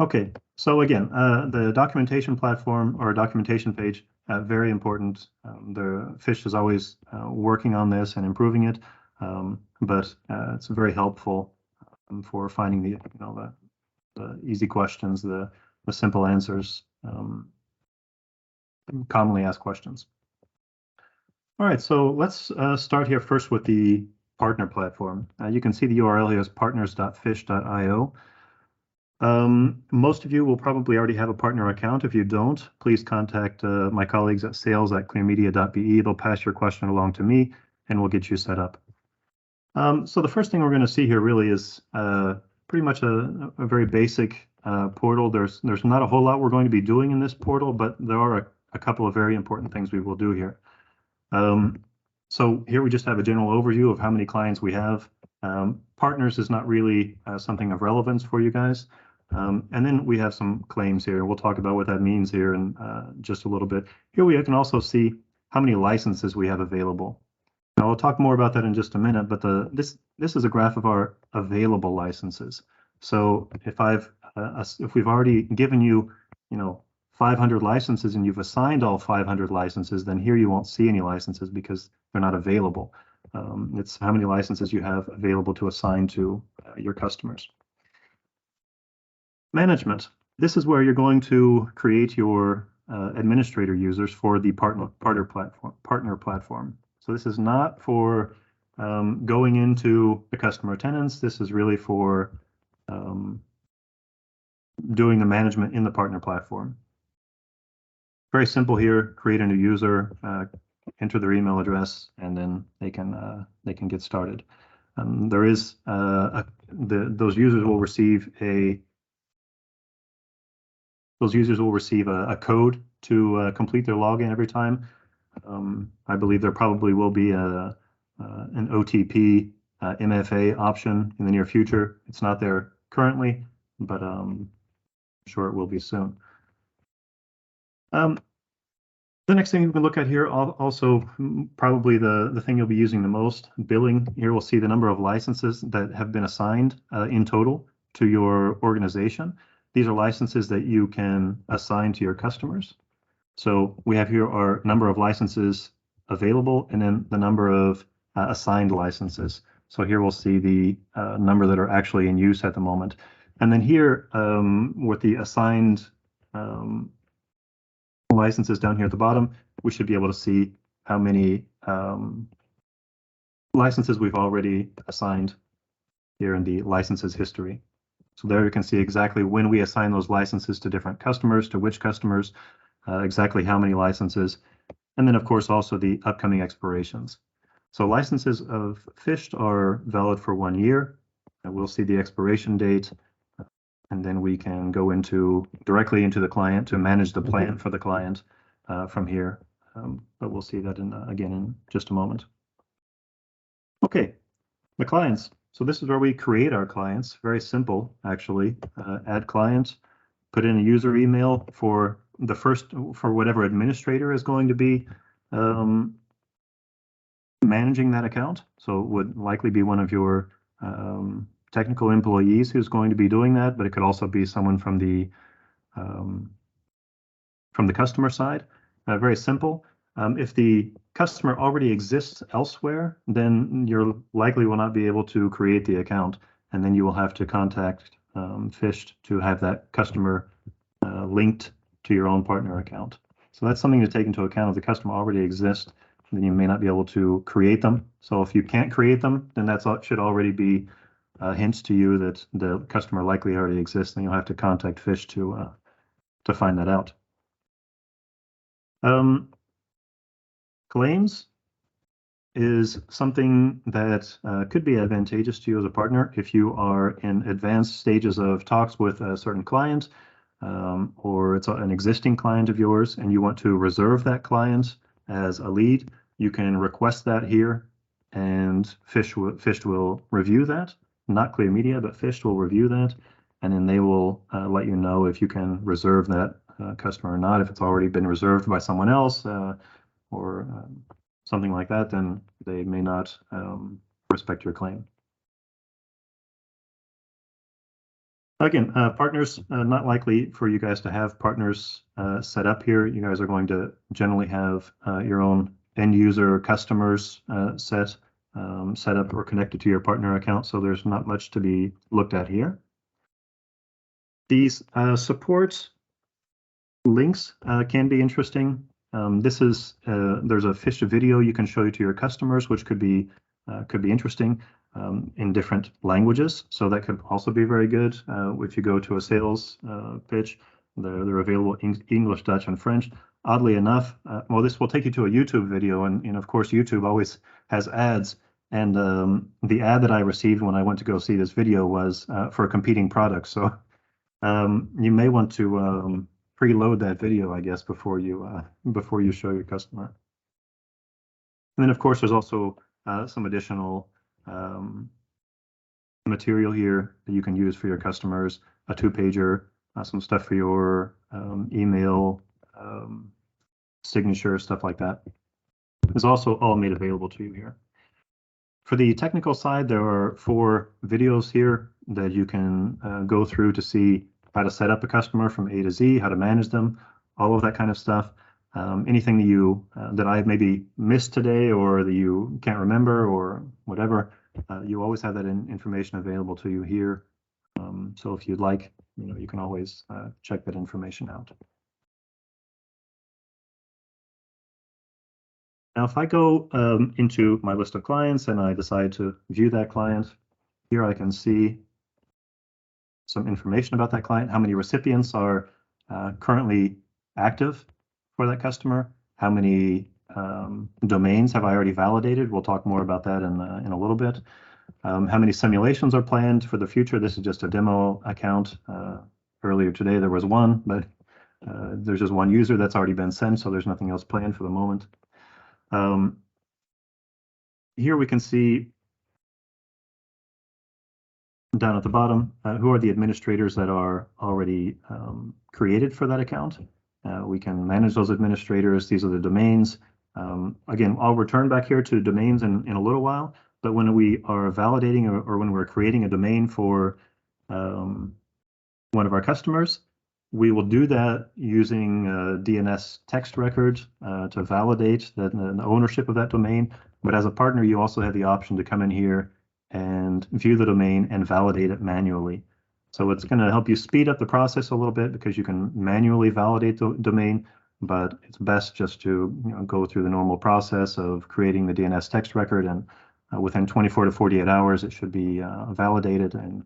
Okay, so again, the documentation platform or documentation page, very important. The Phished is always working on this and improving it, but it's very helpful for finding the easy questions, the simple answers, commonly asked questions. All right, so let's start here first with the partner platform. You can see the URL here is partners.phished.io. Most of you will probably already have a partner account. If you don't, please contact my colleagues at sales@clearmedia.be. They'll pass your question along to me, and we'll get you set up. So the first thing we're going to see here really is pretty much a very basic portal. There's not a whole lot we're going to be doing in this portal, but there are a couple of very important things we will do here. So here we just have a general overview of how many clients we have. Partners is not really something of relevance for you guys. And then we have some claims here. We'll talk about what that means here in just a little bit. Here we can also see how many licenses we have available. Now, I'll talk more about that in just a minute, but this is a graph of our available licenses. So if we've already given you, 500 licenses and you've assigned all 500 licenses, then here you won't see any licenses because they're not available. It's how many licenses you have available to assign to your customers. Management. This is where you're going to create your administrator users for the partner platform. So this is not for going into the customer tenants. This is really for doing the management in the partner platform. Very simple here. Create a new user, enter their email address, and then they can get started. There is those users will receive a code to complete their login every time. I believe there probably will be an OTP MFA option in the near future. It's not there currently, but I'm sure it will be soon. The next thing you can look at here, also probably the thing you'll be using the most, billing. Here we'll see the number of licenses that have been assigned in total to your organization. These are licenses that you can assign to your customers. So we have here our number of licenses available and then the number of assigned licenses. So here we'll see the number that are actually in use at the moment. And then here with the assigned licenses down here at the bottom, we should be able to see how many licenses we've already assigned here in the licenses history. So there you can see exactly when we assign those licenses to different customers, to which customers, exactly how many licenses, and then of course also the upcoming expirations. So licenses of Phished are valid for 1 year, and we'll see the expiration date, and then we can go directly into the client to manage the plan for the client from here. But we'll see that again in just a moment. Okay, the clients. So this is where we create our clients. Very simple, actually. Add client, put in a user email for whatever administrator is going to be managing that account. So it would likely be one of your technical employees who's going to be doing that, but it could also be someone from the customer side. Very simple. If the customer already exists elsewhere, then you likely will not be able to create the account, and then you will have to contact Phished to have that customer linked to your own partner account. So that's something to take into account. If the customer already exists, then you may not be able to create them. So if you can't create them, then that should already be hints to you that the customer likely already exists, and you'll have to contact Phished to find that out. Claims is something that could be advantageous to you as a partner if you are in advanced stages of talks with a certain client, or it's an existing client of yours and you want to reserve that client as a lead. You can request that here, and Phished will review that. Not Clear Media, but Phished will review that, and then they will let you know if you can reserve that customer or not. If it's already been reserved by someone else or something like that, then they may not respect your claim. Again, partners, not likely for you guys to have partners set up here. You guys are going to generally have your own end user customers set up or connected to your partner account. So there's not much to be looked at here. These support links can be interesting. There's a Phished video you can show to your customers, which could be interesting in different languages. So that could also be very good. If you go to a sales pitch, they're available in English, Dutch, and French. Oddly enough, well, this will take you to a YouTube video, and of course, YouTube always has ads. And the ad that I received when I went to go see this video was for a competing product. So you may want to preload that video, I guess, before you show your customer. And then, of course, there's also some additional material here that you can use for your customers, a 2-pager, some stuff for your email, signature, stuff like that. It's also all made available to you here. For the technical side, there are 4 videos here that you can go through to see how to set up a customer from A to Z, how to manage them, all of that kind of stuff. Anything that you that I've maybe missed today or that you can't remember or whatever, you always have that information available to you here. So if you'd like, you can always check that information out. Now, if I go into my list of clients and I decide to view that client, here I can see some information about that client, how many recipients are currently active for that customer, how many domains have I already validated. We'll talk more about that in a little bit. How many simulations are planned for the future. This is just a demo account. Earlier today there was one, but there's just one user that's already been sent, so there's nothing else planned for the moment. Here we can see down at the bottom who are the administrators that are already created for that account. We can manage those administrators. These are the domains. Again, I'll return back here to domains in a little while, but when we are validating or when we're creating a domain for one of our customers, we will do that using DNS text record to validate the ownership of that domain. But as a partner, you also have the option to come in here and view the domain and validate it manually. So it's going to help you speed up the process a little bit because you can manually validate the domain, but it's best just to go through the normal process of creating the DNS text record, and within 24 to 48 hours, it should be validated, and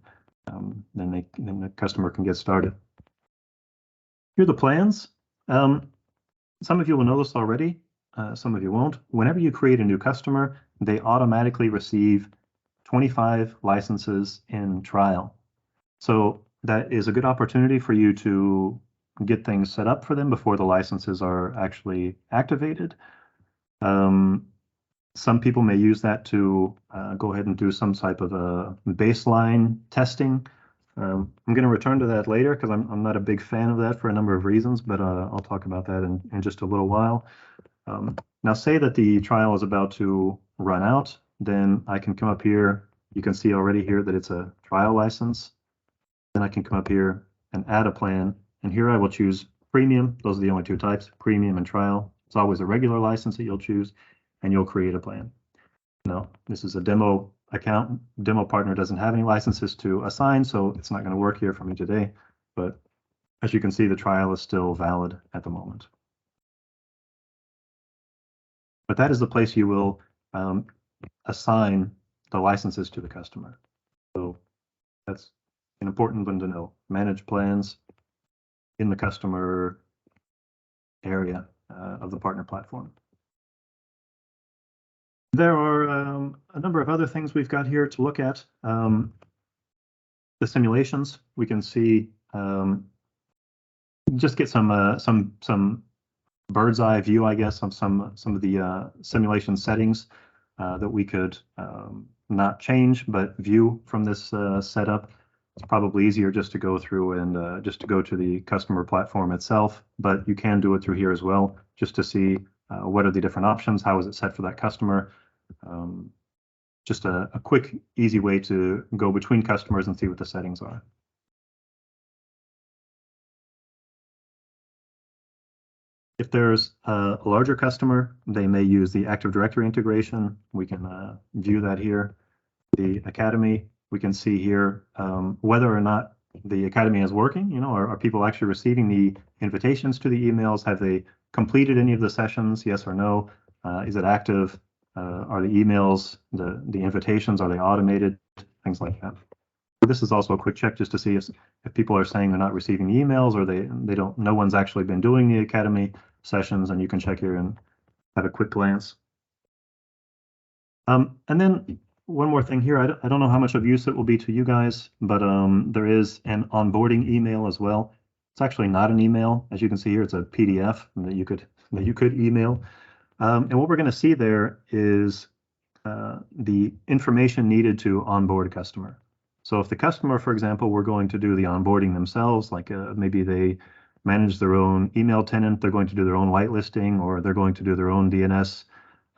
then the customer can get started. Here are the plans. Some of you will know this already, some of you won't. Whenever you create a new customer, they automatically receive 25 licenses in trial. So that is a good opportunity for you to get things set up for them before the licenses are actually activated. Some people may use that to go ahead and do some type of a baseline testing. I'm going to return to that later because I'm not a big fan of that for a number of reasons, but I'll talk about that in just a little while. Now, say that the trial is about to run out, then I can come up here. You can see already here that it's a trial license. Then I can come up here and add a plan. And here I will choose premium. Those are the only 2 types, premium and trial. It's always a regular license that you'll choose, and you'll create a plan. Now, this is a demo account. Demo partner doesn't have any licenses to assign, so it's not going to work here for me today. But as you can see, the trial is still valid at the moment. But that is the place you will assign the licenses to the customer. So that's an important one to know. Manage plans in the customer area of the partner platform. There are a number of other things we've got here to look at. The simulations, we can see, just get some bird's eye view, I guess, of some of the simulation settings that we could not change, but view from this setup. It's probably easier just to go through and just to go to the customer platform itself, but you can do it through here as well, just to see what are the different options, how is it set for that customer. Just a quick, easy way to go between customers and see what the settings are. If there's a larger customer, they may use the Active Directory integration. We can view that here. The Academy, we can see here whether or not the Academy is working. You know, are people actually receiving the invitations to the emails? Have they completed any of the sessions? Yes or no? Is it active? Are the emails, the invitations, are they automated? Things like that. This is also a quick check just to see if people are saying they're not receiving the emails, or they don't, no one's actually been doing the Academy sessions, and you can check here and have a quick glance. And then one more thing here, I don't know how much of use it will be to you guys, but there is an onboarding email as well. It's actually not an email. As you can see here, it's a PDF that you could email. And what we're going to see there is the information needed to onboard a customer. So if the customer, for example, were going to do the onboarding themselves, like maybe they manage their own email tenant, they're going to do their own whitelisting, or they're going to do their own DNS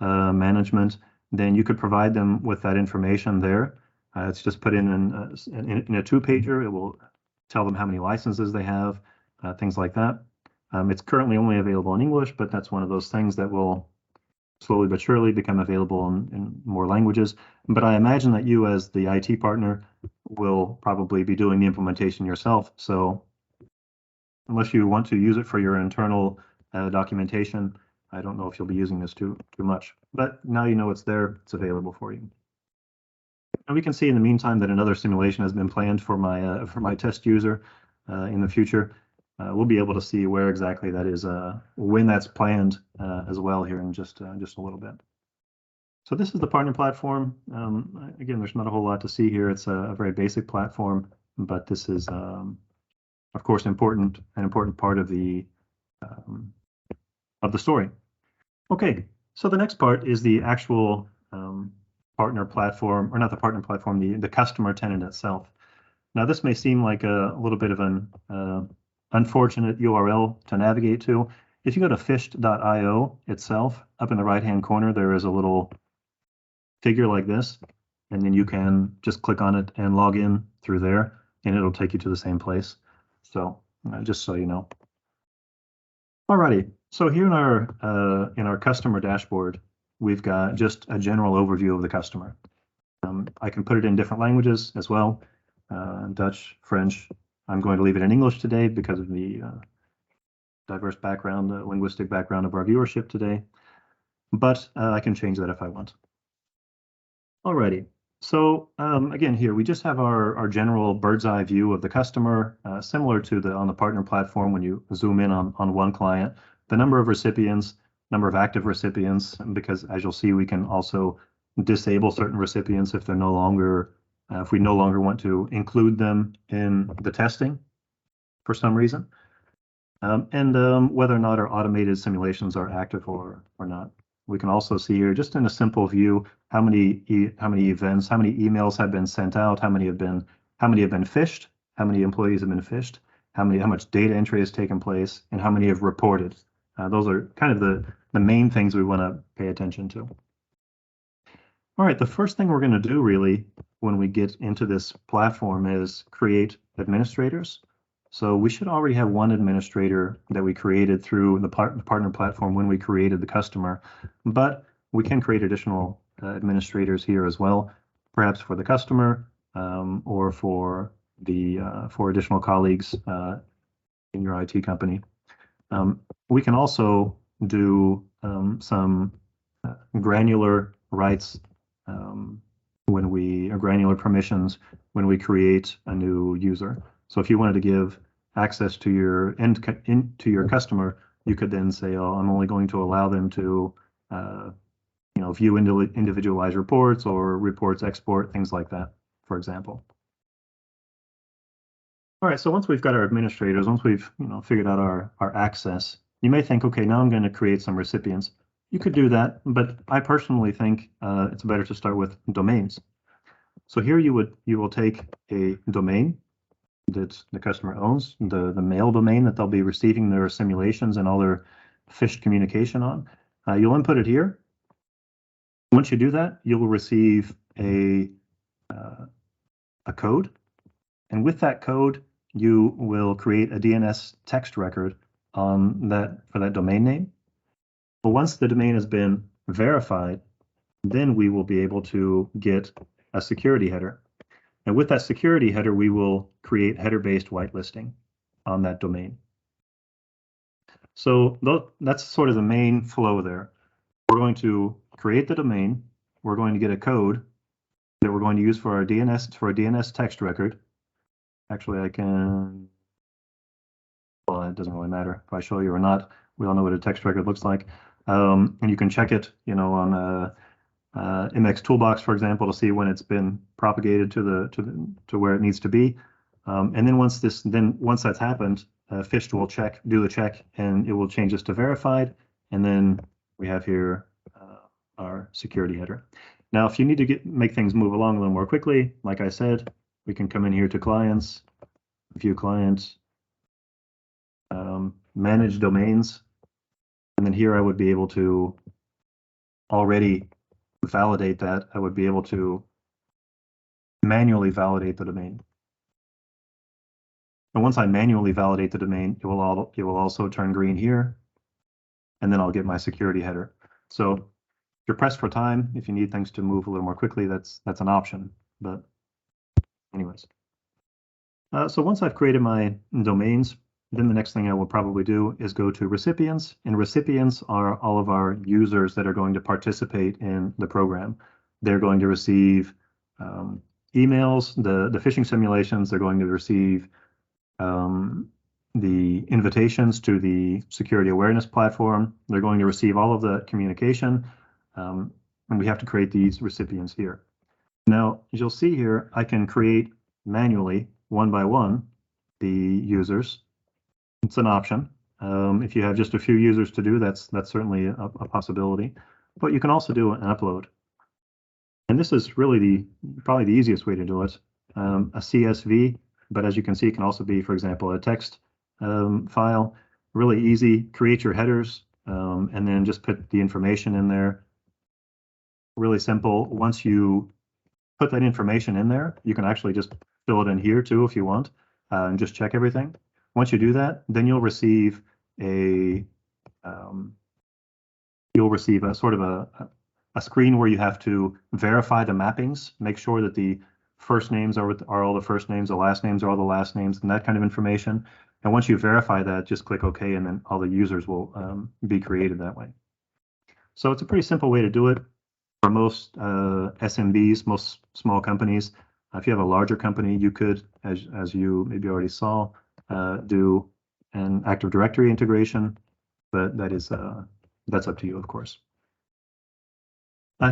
management, then you could provide them with that information there. It's just put in a two-pager. It will tell them how many licenses they have, things like that. It's currently only available in English, but that's one of those things that will slowly but surely become available in more languages. But I imagine that you, as the IT partner, will probably be doing the implementation yourself. So unless you want to use it for your internal documentation, I don't know if you'll be using this too much. But now you know it's there, it's available for you. And we can see in the meantime that another simulation has been planned for my test user in the future. We'll be able to see where exactly that is, when that's planned as well here in just a little bit. So this is the partner platform. Again, there's not a whole lot to see here. It's a very basic platform, but this is, of course, an important part of the story. Okay, so the next part is the actual partner platform, or not the partner platform, the customer tenant itself. Now, this may seem like a little bit of an unfortunate URL to navigate to. If you go to phished.io itself, up in the right-hand corner, there is a little figure like this, and then you can just click on it and log in through there, and it'll take you to the same place. So just so you know. Alrighty, so here in our customer dashboard, we've got just a general overview of the customer. I can put it in different languages as well, Dutch, French. I'm going to leave it in English today because of the diverse background, linguistic background of our viewership today, but I can change that if I want. Alrighty, so again, here we just have our general bird's eye view of the customer, similar to on the partner platform when you zoom in on one client, the number of recipients, number of active recipients, because as you'll see, we can also disable certain recipients if they're no longer, if we no longer want to include them in the testing for some reason, and whether or not our automated simulations are active or not. We can also see here, just in a simple view, how many events, how many emails have been sent out, how many have been phished, how many employees have been phished, how much data entry has taken place, and how many have reported. Those are kind of the main things we want to pay attention to. All right, the first thing we're going to do really when we get into this platform is create administrators. So we should already have one administrator that we created through the partner platform when we created the customer, but we can create additional administrators here as well, perhaps for the customer or for additional colleagues in your IT company. We can also do some granular rights or granular permissions when we create a new user. So if you wanted to give access to your to your customer, you could then say, "Oh, I'm only going to allow them to, view individualized reports or reports export, things like that," for example. All right. So once we've got our administrators, once we've figured out our access, you may think, okay, now I'm going to create some recipients. You could do that, but I personally think it's better to start with domains. So here you will take a domain that the customer owns, the mail domain that they'll be receiving their simulations and all their phished communication on. You'll input it here. Once you do that, you'll receive a code, and with that code, you will create a DNS text record on that for that domain name. But once the domain has been verified, then we will be able to get a security header. And with that security header, we will create header-based whitelisting on that domain. So that's sort of the main flow there. We're going to create the domain. We're going to get a code that we're going to use for our DNS text record. Actually, well, it doesn't really matter if I show you or not. We all know what a text record looks like. And you can check it, on MX Toolbox, for example, to see when it's been propagated to where it needs to be. And then once that's happened, Phished will do the check, and it will change this to verified. And then we have here our security header. Now, if you need to make things move along a little more quickly, like I said, we can come in here to clients, view clients, manage domains, and then here I would be able to already validate that. I would be able to manually validate the domain. And once I manually validate the domain, it will also turn green here, and then I'll get my security header. So if you're pressed for time, if you need things to move a little more quickly, that's an option. But anyways, so once I've created my domains, then the next thing I will probably do is go to recipients, and recipients are all of our users that are going to participate in the program. They're going to receive emails, the phishing simulations. They're going to receive the invitations to the security awareness platform. They're going to receive all of the communication, and we have to create these recipients here. Now, as you'll see here, I can create manually, one by one, the users. It's an option. If you have just a few users to do, that's certainly a possibility. But you can also do an upload. And this is really probably the easiest way to do it. A CSV, but as you can see, it can also be, for example, a text file. Really easy. Create your headers, and then just put the information in there. Really simple. Once you put that information in there, you can actually just fill it in here too if you want, and just check everything. Once you do that, then you'll receive a sort of a screen where you have to verify the mappings, make sure that the first names are all the first names, the last names are all the last names, and that kind of information. And once you verify that, just click OK, and then all the users will be created that way. So it's a pretty simple way to do it for most SMBs, most small companies. If you have a larger company, you could, as you maybe already saw, do an Active Directory integration, but that's up to you, of course.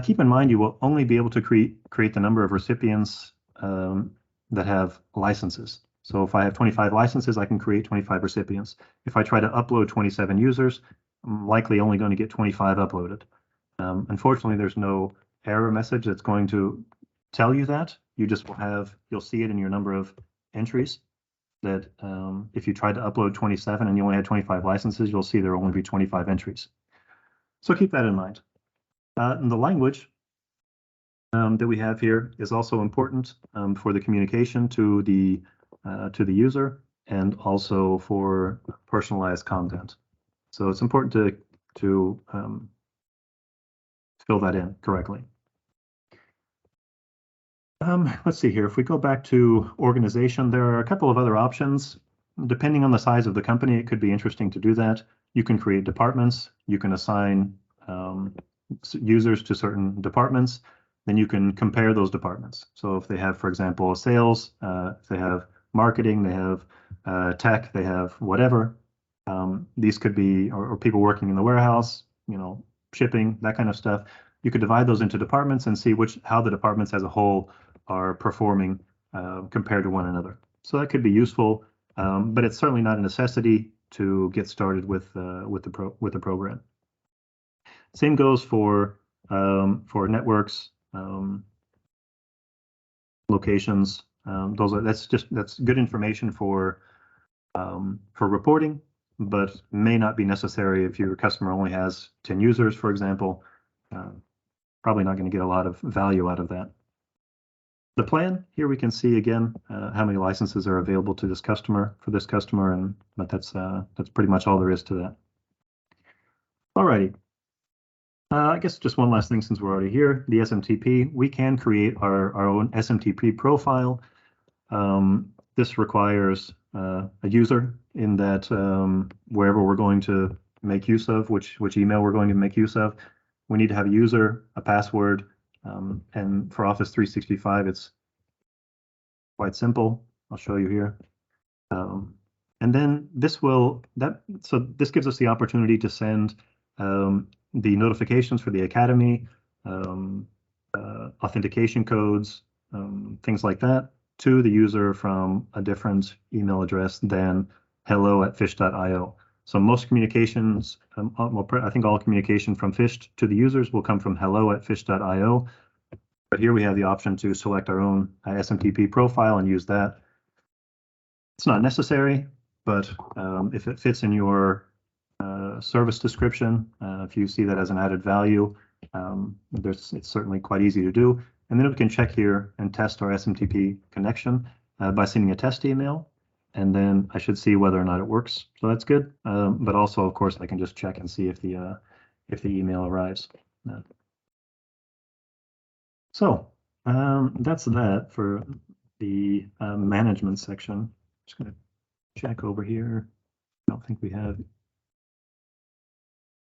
Keep in mind, you will only be able to create the number of recipients that have licenses. So if I have 25 licenses, I can create 25 recipients. If I try to upload 27 users, I'm likely only going to get 25 uploaded. Unfortunately, there's no error message that's going to tell you that. You'll see it in your number of entries that if you tried to upload 27 and you only had 25 licenses, you'll see there will only be 25 entries. So keep that in mind. And the language that we have here is also important for the communication to the user, and also for personalized content. So it's important to fill that in correctly. Let's see here. If we go back to organization, there are a couple of other options. Depending on the size of the company, it could be interesting to do that. You can create departments. You can assign users to certain departments. Then you can compare those departments. So if they have, for example, sales, if they have marketing, they have tech, they have whatever. These could be, or people working in the warehouse, shipping, that kind of stuff. You could divide those into departments and see how the departments as a whole are performing compared to one another. So that could be useful, but it's certainly not a necessity to get started with the program. Same goes for networks, locations. That's good information for reporting, but may not be necessary if your customer only has 10 users, for example. Probably not going to get a lot of value out of that. The plan here we can see again how many licenses are available to this customer for this customer, but that's pretty much all there is to that. Alrighty. I guess just one last thing since we're already here, the SMTP, we can create our own SMTP profile. This requires a user in that wherever we're going to make use of, which email we're going to make use of, we need to have a user, a password, and for Office 365, it's quite simple. I'll show you here. And then this this gives us the opportunity to send the notifications for the Academy, authentication codes, things like that, to the user from a different email address than hello@phished.io. So most communications, I think all communication from Phished to the users will come from hello@phished.io. But here we have the option to select our own SMTP profile and use that. It's not necessary, but if it fits in your service description, if you see that as an added value, it's certainly quite easy to do. And then we can check here and test our SMTP connection by sending a test email. And then I should see whether or not it works. So that's good. But also, of course, I can just check and see if the email arrives. So that's that for the management section. Just going to check over here. I don't think we have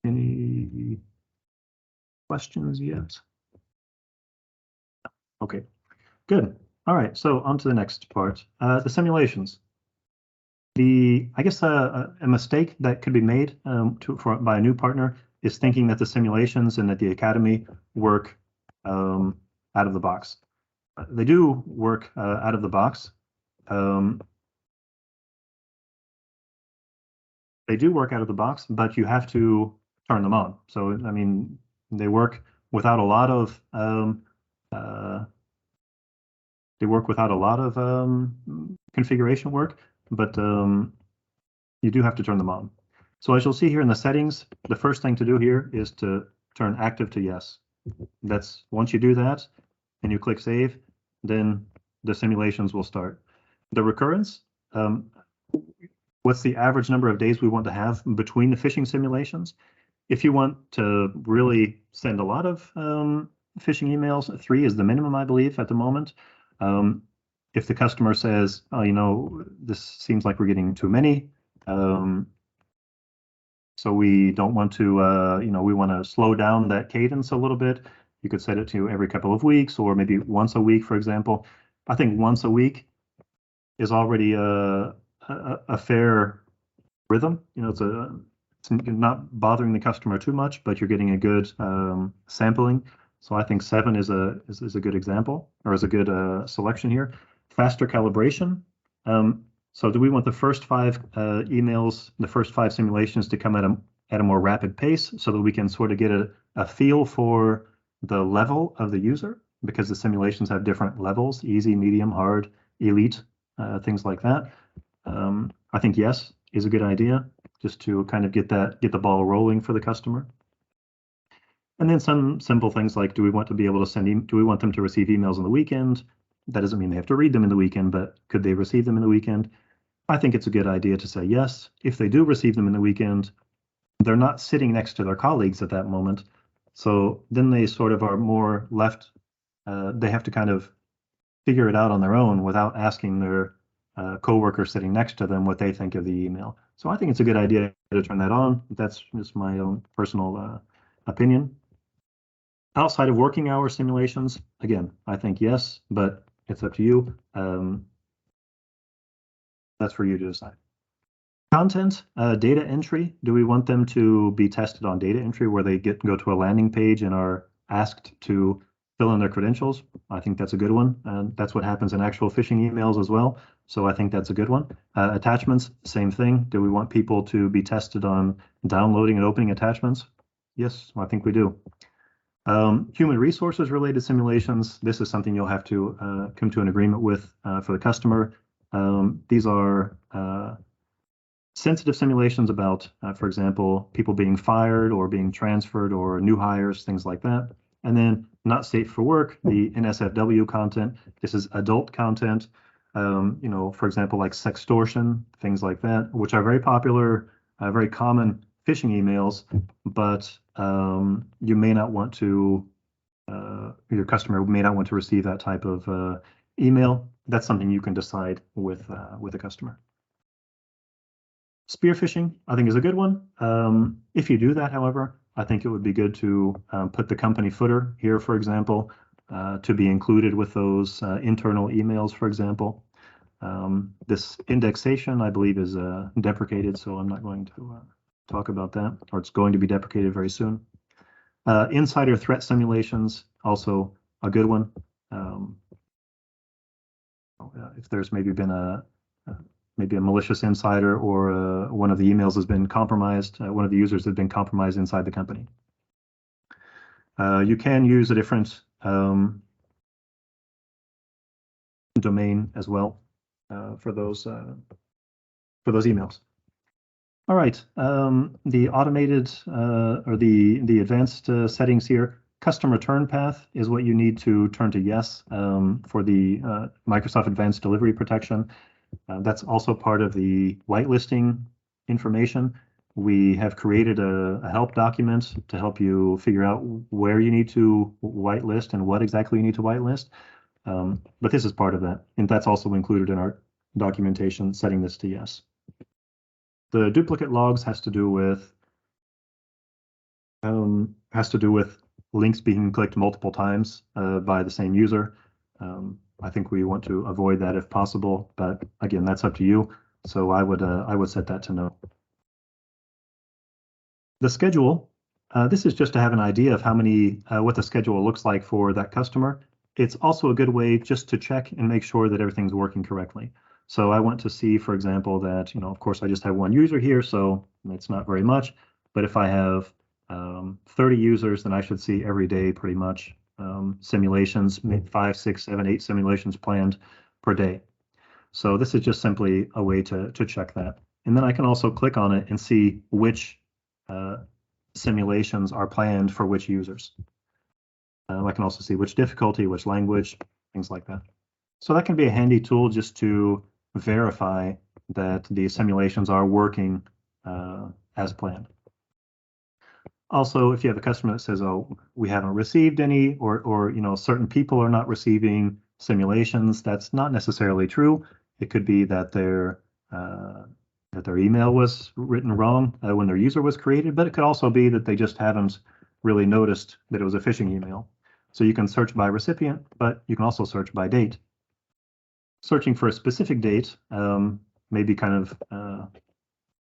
any questions yet. Okay, good. All right, so on to the next part, the simulations. I guess a mistake that could be made by a new partner is thinking that the simulations and that the Academy work out of the box. They do work out of the box. They do work out of the box, but you have to turn them on. So, I mean, they work without a lot of configuration work, but you do have to turn them on. So as you'll see here in the settings, the first thing to do here is to turn active to yes. That's once you do that and you click save, then the simulations will start. The recurrence, what's the average number of days we want to have between the phishing simulations? If you want to really send a lot of phishing emails, 3 is the minimum, I believe, at the moment. If the customer says, oh, you know, this seems like we're getting too many, so we don't want to, you know, we want to slow down that cadence a little bit, you could set it to every couple of weeks or maybe once a week, for example. I think once a week is already a fair rhythm. You know, it's not bothering the customer too much, but you're getting a good sampling. So I think 7 is a good example, or is a good selection here. Faster calibration. So do we want the first 5 emails, the first 5 simulations to come at a more rapid pace so that we can sort of get a feel for the level of the user, because the simulations have different levels, easy, medium, hard, elite, things like that. I think yes is a good idea, just to kind of get the ball rolling for the customer. And then some simple things like, do we want to be able to do we want them to receive emails on the weekend? That doesn't mean they have to read them in the weekend, but could they receive them in the weekend? I think it's a good idea to say yes. If they do receive them in the weekend, they're not sitting next to their colleagues at that moment. So then they sort of are more left, they have to kind of figure it out on their own without asking their coworker sitting next to them what they think of the email. So I think it's a good idea to turn that on. That's just my own personal opinion. Outside of working hour simulations, again, I think yes, but it's up to you. That's for you to decide. Content, data entry. Do we want them to be tested on data entry where they go to a landing page and are asked to fill in their credentials? I think that's a good one. And that's what happens in actual phishing emails as well. So I think that's a good one. Attachments, same thing. Do we want people to be tested on downloading and opening attachments? Yes, I think we do. Human resources related simulations. This is something you'll have to come to an agreement with for the customer. These are sensitive simulations about, for example, people being fired or being transferred or new hires, things like that. And then not safe for work, the NSFW content. This is adult content, for example, like sextortion, things like that, which are very popular, very common phishing emails, but you may not want to, your customer may not want to receive that type of email. That's something you can decide with the customer. Spear phishing, I think, is a good one. If you do that, however, I think it would be good to put the company footer here, for example, to be included with those internal emails, for example. This indexation, I believe, is deprecated, so I'm not going to talk about that, or it's going to be deprecated very soon. Insider threat simulations, also a good one. If there's maybe been maybe a malicious insider, or one of the emails has been compromised, one of the users has been compromised inside the company. You can use a different domain as well for those emails. All right, the automated or the advanced settings here. Custom return path is what you need to turn to yes for the Microsoft Advanced Delivery Protection. That's also part of the whitelisting information. We have created a help document to help you figure out where you need to whitelist and what exactly you need to whitelist. But this is part of that, and that's also included in our documentation setting this to yes. The duplicate logs has to do with links being clicked multiple times by the same user. I think we want to avoid that if possible, but again, that's up to you. So I would set that to no. The schedule, this is just to have an idea of how many what the schedule looks like for that customer. It's also a good way just to check and make sure that everything's working correctly. So I want to see, for example, that, of course, I just have one user here, so it's not very much. But if I have 30 users, then I should see every day pretty much simulations, 5, 6, 7, 8 simulations planned per day. So this is just simply a way to check that. And then I can also click on it and see which simulations are planned for which users. I can also see which difficulty, which language, things like that. So that can be a handy tool just to verify that the simulations are working as planned. Also, if you have a customer that says, "Oh, we haven't received any," or certain people are not receiving simulations, that's not necessarily true. It could be that their email was written wrong when their user was created, but it could also be that they just haven't really noticed that it was a phishing email. So you can search by recipient, but you can also search by date. Searching for a specific date may be kind of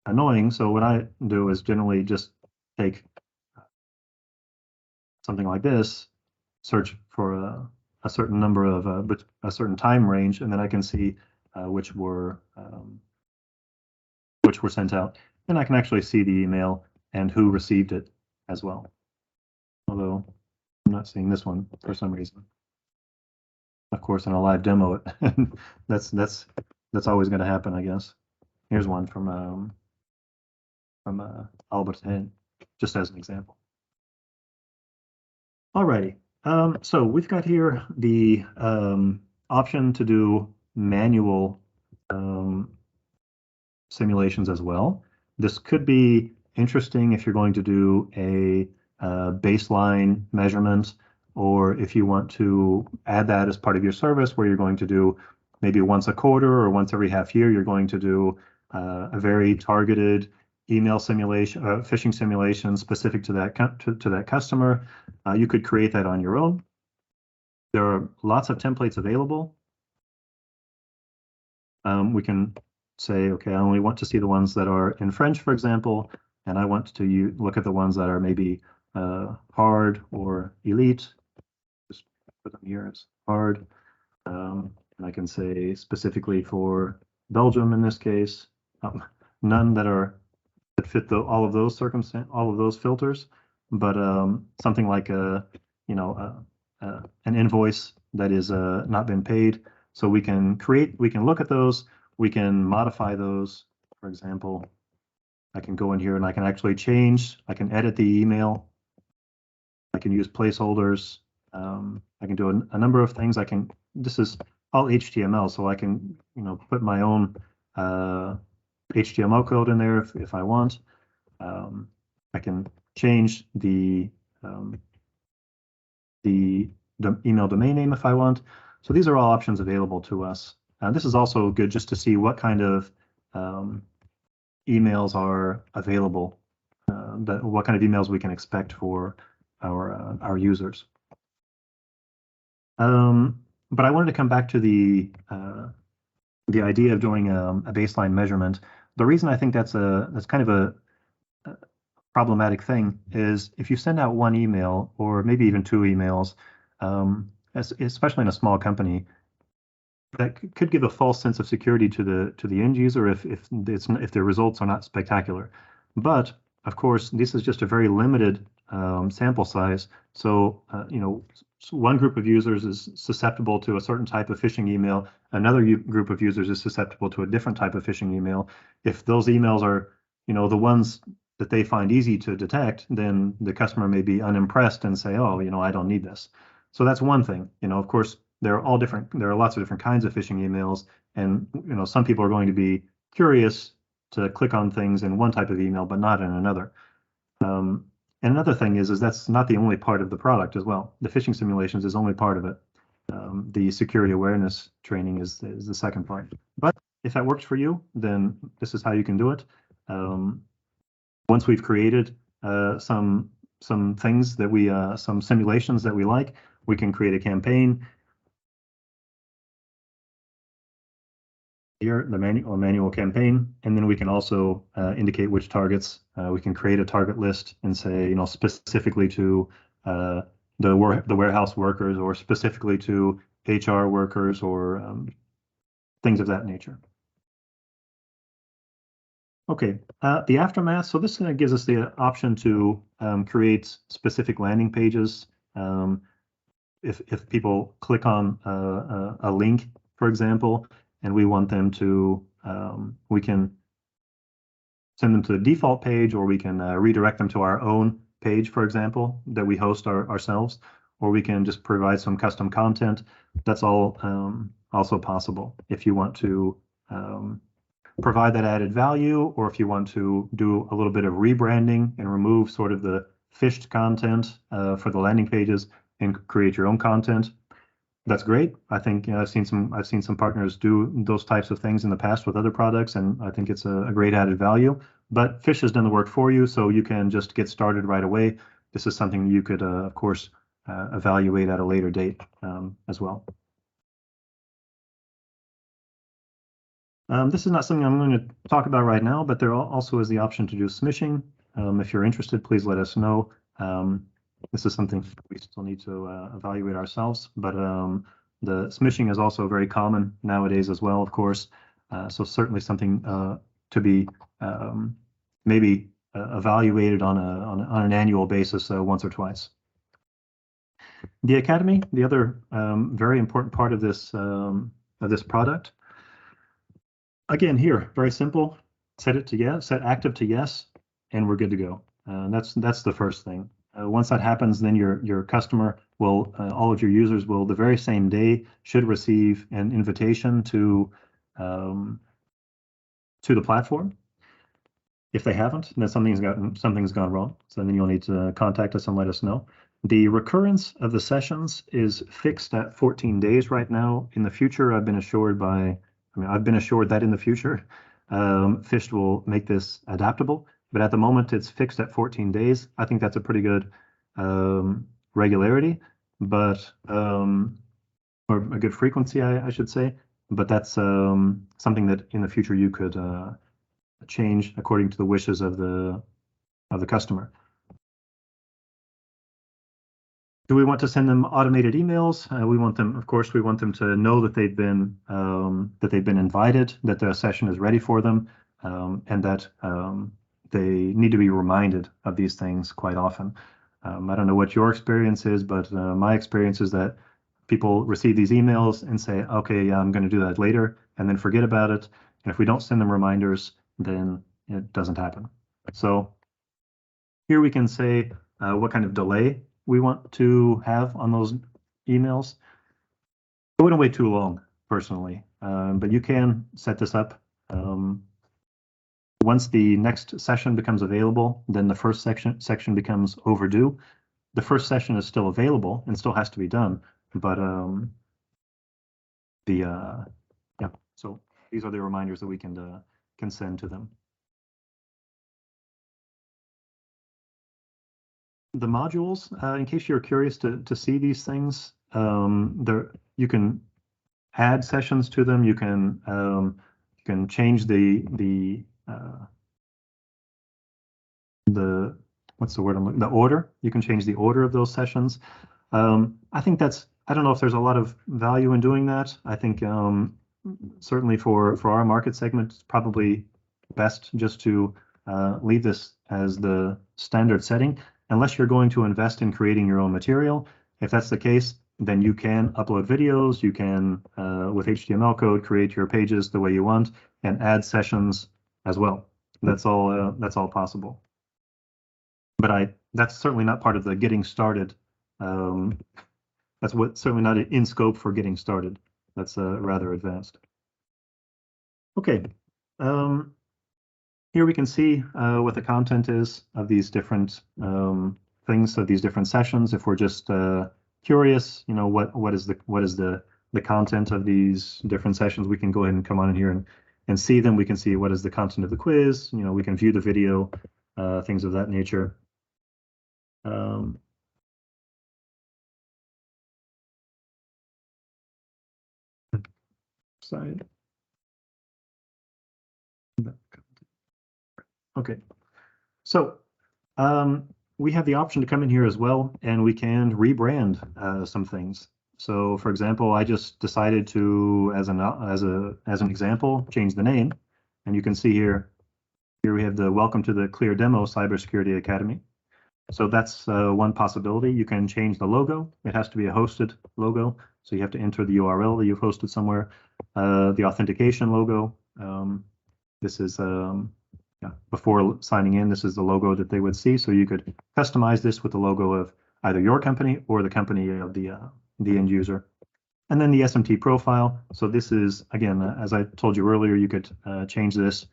annoying. So what I do is generally just take something like this, search for a certain number of a certain time range, and then I can see which were sent out. Then I can actually see the email and who received it as well. Although I'm not seeing this one for some reason. Of course, in a live demo, that's always going to happen, I guess. Here's one from Albert Heijn, just as an example. Alrighty, so we've got here the option to do manual simulations as well. This could be interesting if you're going to do a baseline measurement, or if you want to add that as part of your service, where you're going to do maybe once a quarter or once every half year, you're going to do a very targeted email simulation, phishing simulation specific to that customer. You could create that on your own. There are lots of templates available. We can say, okay, I only want to see the ones that are in French, for example, and I want to look at the ones that are maybe hard or elite. Just put them here as hard. And I can say specifically for Belgium in this case, none that fit all of those filters, but something like an invoice that is not been paid. So we can look at those, we can modify those. For example, I can go in here and I can actually change, I can edit the email. I can use placeholders. I can do a number of things. This is all HTML, so I can, put my own HTML code in there if I want. I can change the email domain name if I want. So these are all options available to us. This is also good just to see what kind of emails are available, what kind of emails we can expect for our users. But I wanted to come back to the idea of doing a baseline measurement. The reason I think that's kind of a problematic thing is if you send out one email or maybe even two emails, especially in a small company, that could give a false sense of security to the end user if their results are not spectacular. But of course, this is just a very limited sample size. So one group of users is susceptible to a certain type of phishing email. Another group of users is susceptible to a different type of phishing email. If those emails are the ones that they find easy to detect, then the customer may be unimpressed and say, oh, I don't need this. So that's one thing. Of course, there are lots of different kinds of phishing emails, and some people are going to be curious to click on things in one type of email but not in another. And another thing is that's not the only part of the product as well. The phishing simulations is only part of it. The security awareness training is the second part. But if that works for you, then this is how you can do it. Once we've created some things that some simulations that we like, we can create a campaign. Here, the manual campaign, and then we can also indicate which targets. We can create a target list and say, specifically to the warehouse workers, or specifically to HR workers, or things of that nature. Okay, the aftermath. So this gives us the option to create specific landing pages. If people click on a link, for example, and we want them to, we can send them to the default page, or we can redirect them to our own page, for example, that we host ourselves, or we can just provide some custom content. That's all also possible if you want to provide that added value, or if you want to do a little bit of rebranding and remove sort of the phished content for the landing pages and create your own content. That's great. I think I've seen some partners do those types of things in the past with other products, and I think it's a great added value. But Phished has done the work for you, so you can just get started right away. This is something you could, of course, evaluate at a later date as well. This is not something I'm going to talk about right now, but there also is the option to do smishing. If you're interested, please let us know. This is something we still need to evaluate ourselves, but the smishing is also very common nowadays as well, of course. So certainly something to be maybe evaluated on an annual basis once or twice. The Academy, the other very important part of this product. Again, here, very simple. Set it to yes, set active to yes, and we're good to go. That's the first thing. Once that happens, then your customer will, all of your users will, the very same day, should receive an invitation to the platform. If they haven't, then something's gone wrong. So then you'll need to contact us and let us know. The recurrence of the sessions is fixed at 14 days right now. In the future, I've been assured that in the future, Phished will make this adaptable. But at the moment, it's fixed at 14 days. I think that's a pretty good regularity, but or a good frequency, I should say. But that's something that in the future you could change according to the wishes of the customer. Do we want to send them automated emails? We want them, of course, we want them to know that they've been invited, that the session is ready for them, and that they need to be reminded of these things quite often. I don't know what your experience is, but my experience is that people receive these emails and say, okay, yeah, I'm going to do that later, and then forget about it. And if we don't send them reminders, then it doesn't happen. So here we can say what kind of delay we want to have on those emails. I wouldn't wait too long, personally, but you can set this up. Once the next session becomes available, then the first section becomes overdue. The first session is still available and still has to be done, but yeah. So these are the reminders that we can send to them. The modules, in case you're curious to see these things, there you can add sessions to them. You can change the what's the word I'm looking, the order. You can change the order of those sessions. I think I don't know if there's a lot of value in doing that. I think certainly for our market segment, it's probably best just to leave this as the standard setting, unless you're going to invest in creating your own material. If that's the case, then you can upload videos. You can, with HTML code, create your pages the way you want and add sessions as well. That's all possible. But that's certainly not part of the getting started. That's certainly not in scope for getting started. That's rather advanced. Okay. Here we can see what the content is of these different things, of these different sessions. If we're just curious, what is the content of these different sessions, we can go ahead and come on in here and see them. We can see what is the content of the quiz. We can view the video, things of that nature. Side. Okay, so we have the option to come in here as well, and we can rebrand some things. So, for example, I just decided to, as an example, change the name, and you can see here we have the Welcome to the Clear Demo Cybersecurity Academy. So that's one possibility. You can change the logo. It has to be a hosted logo, so you have to enter the URL that you've hosted somewhere. The authentication logo. This is before signing in, this is the logo that they would see. So you could customize this with the logo of either your company or the company of the end user. And then the SMT profile. So this is, again, as I told you earlier, you could change this.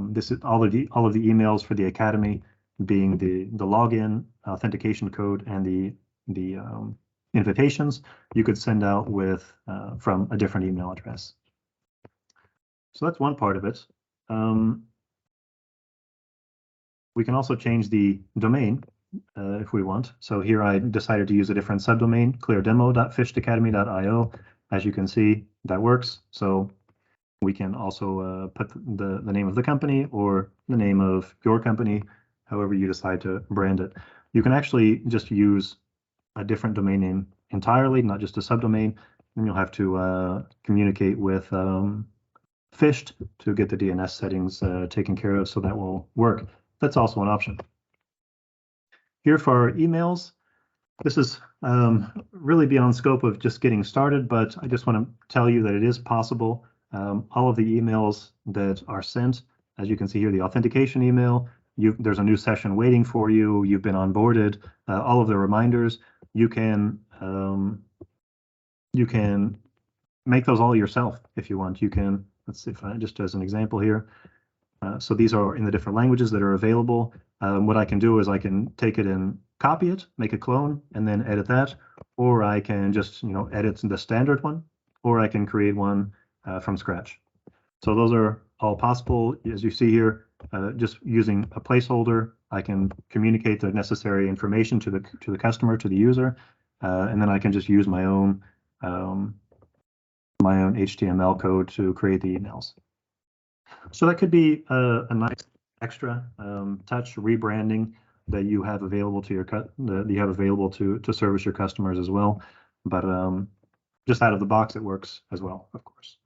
This is all of the emails for the Academy being the login, authentication code, and the invitations you could send out with from a different email address. So that's one part of it. We can also change the domain if we want. So here I decided to use a different subdomain, cleardemo.phishedacademy.io. As you can see, that works. So we can also put the name of the company or the name of your company, however you decide to brand it. You can actually just use a different domain name entirely, not just a subdomain, and you'll have to communicate with Phished to get the DNS settings taken care of, so that will work. That's also an option. Here for our emails, this is really beyond scope of just getting started, but I just want to tell you that it is possible. All of the emails that are sent, as you can see here, the authentication email, there's a new session waiting for you, you've been onboarded, all of the reminders, you can make those all yourself if you want. You can, let's see if I just as an example here. So these are in the different languages that are available. What I can do is I can take it and copy it, make a clone, and then edit that, or I can just edit the standard one, or I can create one from scratch. So those are all possible. As you see here, just using a placeholder, I can communicate the necessary information to the customer, to the user, and then I can just use my own HTML code to create the emails. So that could be a nice extra touch rebranding that you have available to to service your customers as well. But just out of the box, it works as well, of course.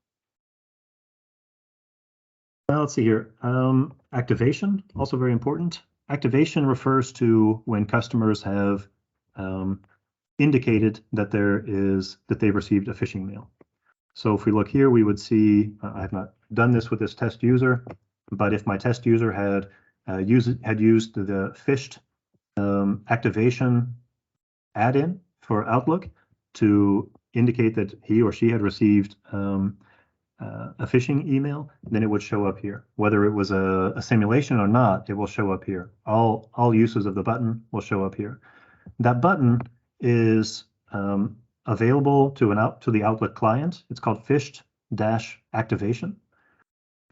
Now let's see here. Activation, also very important. Activation refers to when customers have indicated that they've received a phishing mail. So if we look here, we would see, I have not done this with this test user, but if my test user had used the phished activation add-in for Outlook to indicate that he or she had received a phishing email, then it would show up here. Whether it was a simulation or not, it will show up here. All uses of the button will show up here. That button is available to the Outlook client. It's called Phished-activation.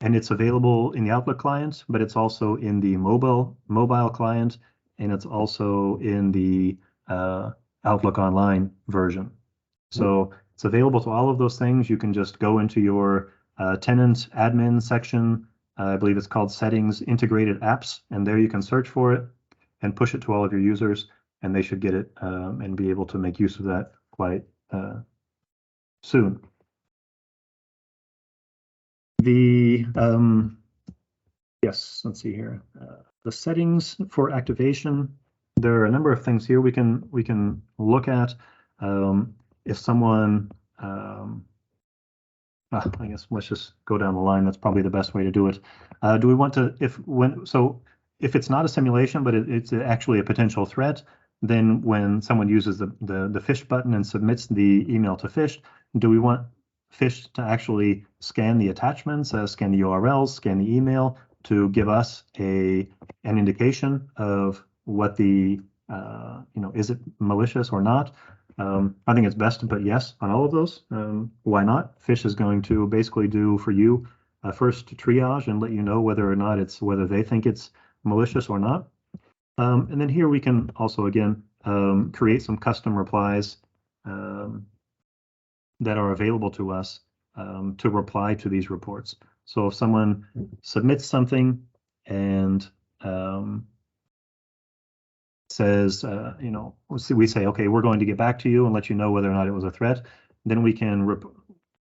And it's available in the Outlook client, but it's also in the mobile client, and it's also in the Outlook Online version. So it's available to all of those things. You can just go into your tenant admin section. I believe it's called Settings Integrated Apps, and there you can search for it and push it to all of your users, and they should get it and be able to make use of that quite soon. Yes, let's see here. The settings for activation. There are a number of things here we can look at. If someone, I guess let's just go down the line. That's probably the best way to do it. Do we want to, if it's not a simulation, but it's actually a potential threat, then when someone uses the Phished button and submits the email to Phished, do we want Phished to actually scan the attachments, scan the URLs, scan the email to give us an indication of what the, is it malicious or not? I think it's best to put yes on all of those. Why not? Phished is going to basically do for you first triage and let you know whether or not whether they think it's malicious or not. And then here we can also, again, create some custom replies that are available to us to reply to these reports. So if someone submits something and says, we say, okay, we're going to get back to you and let you know whether or not it was a threat, then we can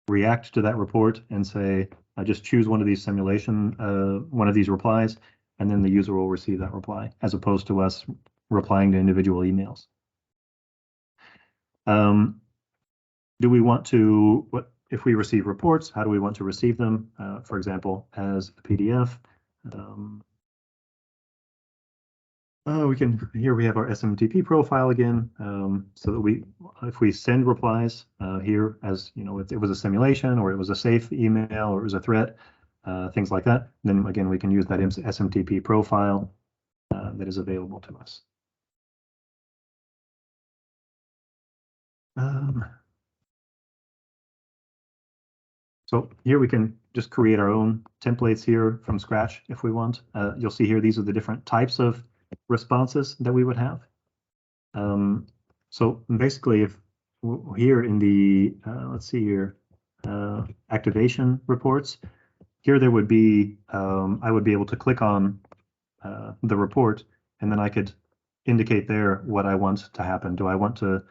react to that report and say, just choose one of these one of these replies, and then the user will receive that reply, as opposed to us replying to individual emails. Do we want to, if we receive reports, how do we want to receive them? For example, as a PDF. Here we have our SMTP profile again, so that if we send replies here, as it was a simulation or it was a safe email or it was a threat, things like that, then again, we can use that SMTP profile that is available to us. So here we can just create our own templates here from scratch if we want. You'll see here, these are the different types of responses that we would have. So basically, if here in the, let's see here, activation reports, here there would be, I would be able to click on the report, and then I could indicate there what I want to happen. Do I want to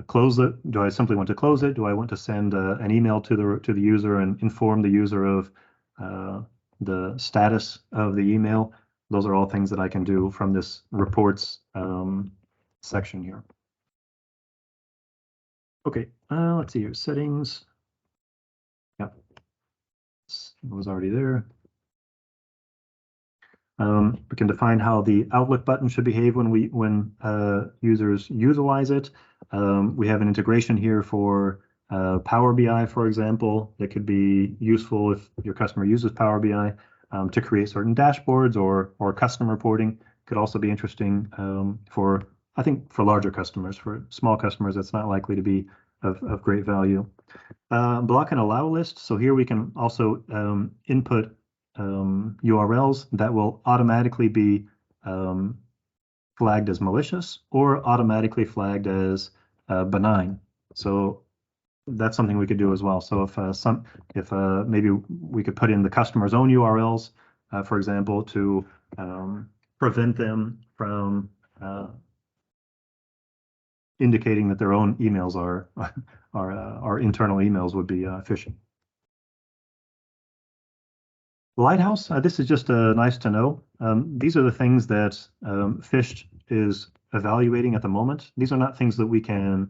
close it? Do I simply want to close it? Do I want to send an email to the user and inform the user of the status of the email? Those are all things that I can do from this reports section here. Okay, let's see here, settings. Yep, it was already there. We can define how the Outlook button should behave when users utilize it. We have an integration here for Power BI, for example, that could be useful if your customer uses Power BI to create certain dashboards or custom reporting. Could also be interesting for larger customers. For small customers, that's not likely to be of great value. Block and allow list. So here we can also input URLs that will automatically be flagged as malicious or automatically flagged as benign. So that's something we could do as well. So if maybe we could put in the customer's own URLs, for example, to prevent them from indicating that their own emails are internal emails would be phishing. Lighthouse, this is just nice to know. These are the things that Phished is evaluating at the moment. These are not things that we can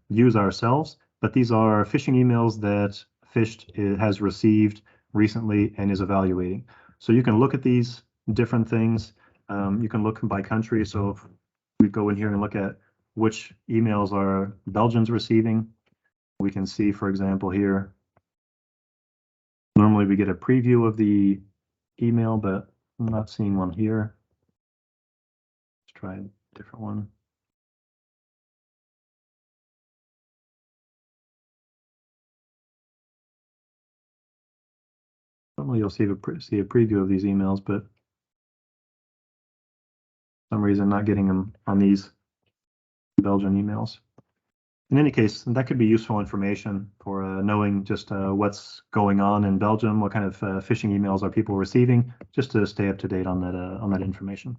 use ourselves, but these are phishing emails that Phished has received recently and is evaluating. So you can look at these different things. You can look by country. So if we go in here and look at which emails are Belgians receiving, we can see, for example, here, normally we get a preview of the email, but I'm not seeing one here. Let's try a different one. Normally you'll see a preview of these emails, but for some reason I'm not getting them on these Belgian emails. In any case, that could be useful information for knowing just what's going on in Belgium, what kind of phishing emails are people receiving, just to stay up to date on that information.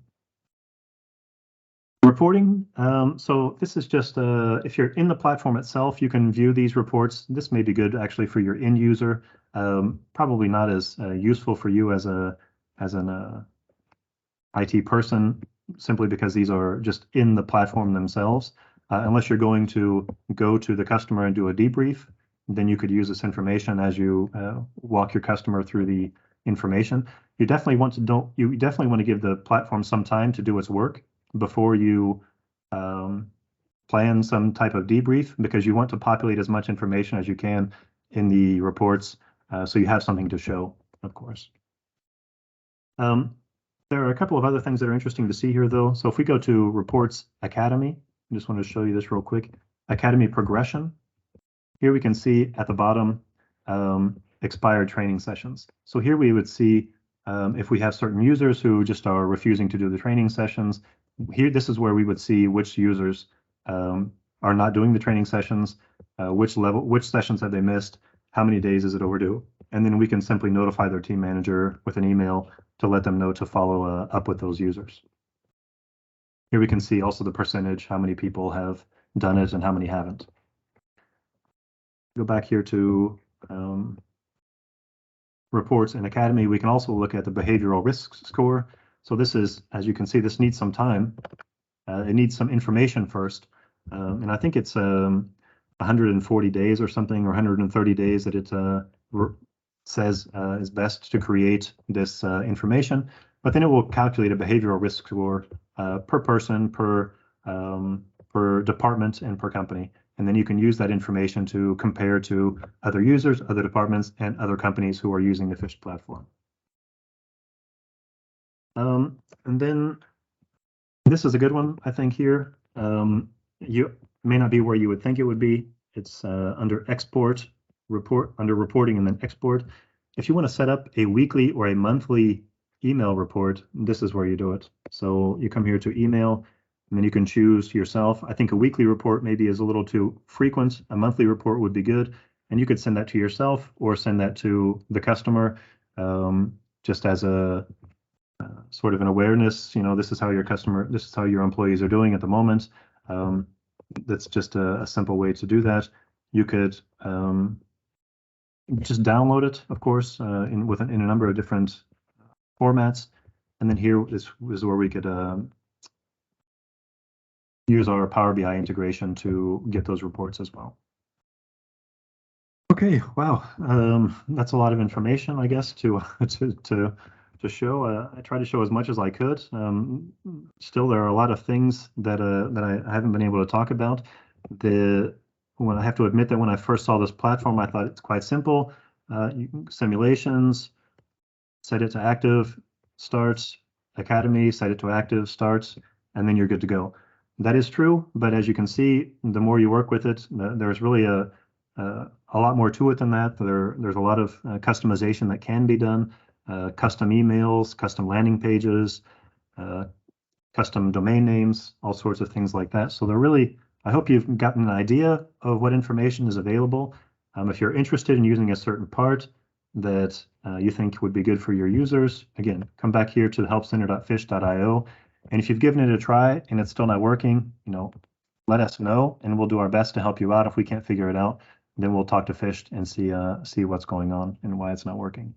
Reporting. So this is just if you're in the platform itself, you can view these reports. This may be good actually for your end user. Probably not as useful for you as an IT person, simply because these are just in the platform themselves. Unless you're going to go to the customer and do a debrief, then you could use this information as you walk your customer through the information. You definitely want to give the platform some time to do its work before you plan some type of debrief, because you want to populate as much information as you can in the reports, so you have something to show, of course. There are a couple of other things that are interesting to see here, though. So if we go to Reports Academy, I just want to show you this real quick. Academy progression. Here we can see at the bottom expired training sessions. So here we would see if we have certain users who just are refusing to do the training sessions. Here, this is where we would see which users are not doing the training sessions, which sessions have they missed, how many days is it overdue, and then we can simply notify their team manager with an email to let them know to follow up with those users. Here we can see also the percentage, how many people have done it and how many haven't. Go back here to reports in Academy. We can also look at the behavioral risk score. So this is, as you can see, this needs some time. It needs some information first. And I think it's 140 days or something, or 130 days that it says is best to create this information. But then it will calculate a behavioral risk score per person, per department, and per company. And then you can use that information to compare to other users, other departments, and other companies who are using the Phished platform. And then this is a good one, I think, here. You may not be where you would think it would be. It's under export, report, under reporting, and then export. If you want to set up a weekly or a monthly email report, this is where you do it. So you come here to email, and then you can choose yourself. I think a weekly report maybe is a little too frequent. A monthly report would be good. And you could send that to yourself or send that to the customer, just as a sort of an awareness. You know, this is how your employees are doing at the moment. That's just a simple way to do that. You could just download it, of course, in a number of different formats. And then here is where we could use our Power BI integration to get those reports as well. Okay, wow, that's a lot of information, I guess, to show. I tried to show as much as I could. Still, there are a lot of things that I haven't been able to talk about. When I have to admit that when I first saw this platform, I thought it's quite simple. Simulations, set it to active, starts, Academy, set it to active, starts, and then you're good to go. That is true, but as you can see, the more you work with it, there's really a lot more to it than that. There's a lot of customization that can be done, custom emails, custom landing pages, custom domain names, all sorts of things like that. So I hope you've gotten an idea of what information is available. If you're interested in using a certain part that you think would be good for your users, again, come back here to helpcenter.phished.io. And if you've given it a try and it's still not working, let us know, and we'll do our best to help you out. If we can't figure it out, then we'll talk to Phished and see what's going on and why it's not working.